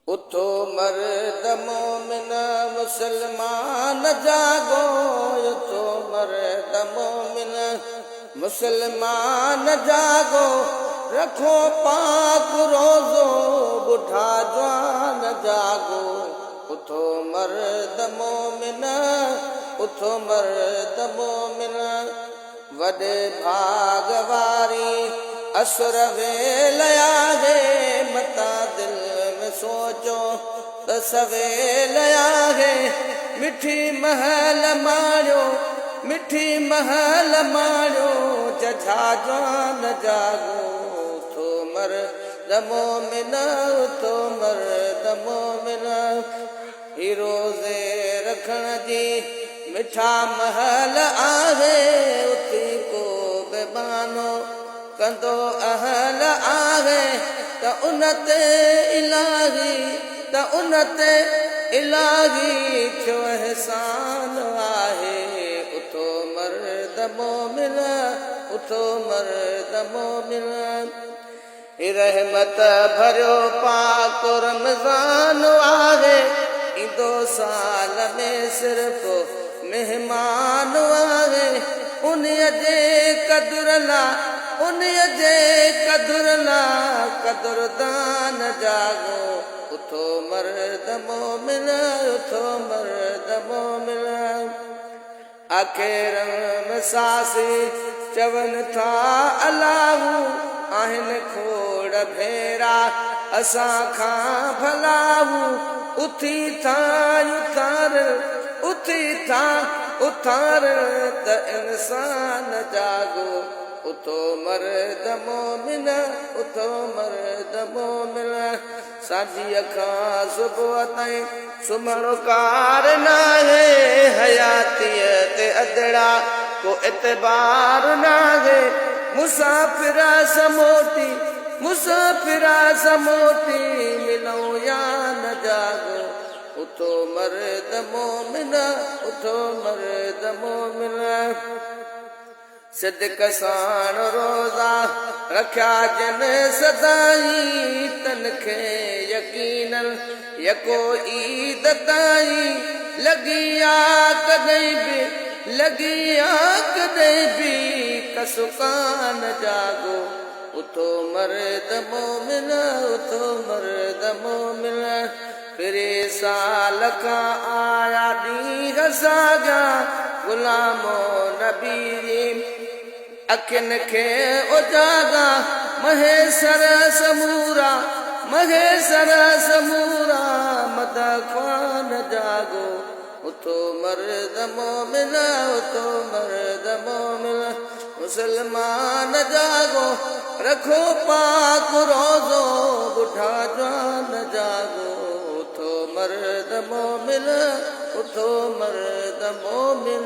उठो मर्द मोमिन मुसलमान जागो, उठो मर्द मोमिन मुसलमान जागो, रखो पाक रोज़ो बुढ़ा जवान जागो। उठो मर्द मोमिन, उठो मर्द मोमिन, वॾे भाग वारी असुर वेल आहे, मता दिल में सोचो त सवेल आहे। मिठी महल मारियो, मिठी महल मारियो, जझा जवान जागो। उठो मर्द मोमिन, उठो मर्द मोमिन, रोज़े रखण जी मिठा महल आहे, उथी को बेबानो कंदो अहल आहे। त उन ते इलाही, त उन ते इलाही थियो एहसान आहे। उठो मर्द मोमिन, उठो मर्द मोमिन, रहमत भरियो पाक रमज़ान आहे। ईंदो साल में सिर्फ़ मेहमान आहे। उन्हीअ जे क़दुर ला, उन्हीअ जे क़दुर ला क़दुरदान जागो। उठो मर्द मोमिन, उठो मर्द मोमिन, आख़िर में सासी चवनि था अलाहू, आहिनि खोड़ भेरा असां खां भलाहू। उथी था उथार, उथी था उथार त इंसान जागो। उठो मर्द मोमिन, उठो मर्द मोमिन, साझीअ खां सुबुह ताईं सुम्हणो कार नाहे। हयातीअ ते अदड़ा को एतबार नाहे। मुसाफ़िरा समोटी, मुसाफ़िरा समोटी, मिलूं या न जागो। उठो मर्द मोमिन, उठो मर्द मोमिन, सिदक साण रोज़ा रखिया जिन सदाई, तन खे यकीनन यको ईद ताईं लगी आ कॾहिं बि, लगी आ कॾहिं बि कसुकान जागो। उठो मर्द मोमिन, उठो मर्द मोमिन, फिरे साल खां आया ॾींहं साॻिया, ग़ुलामो नबी अखियुनि खे उजागा। महेसर समूरा, महेसर समूरा, मद ख्वान जागो। उठो मर्द मोमिन, उठो मर्द मोमिन, मुसलमान जागो, रखो पाक रोज़ो बुढ़ा जवान जागो। उठो मर्द मोमिन, उठो मर्द मोमिन।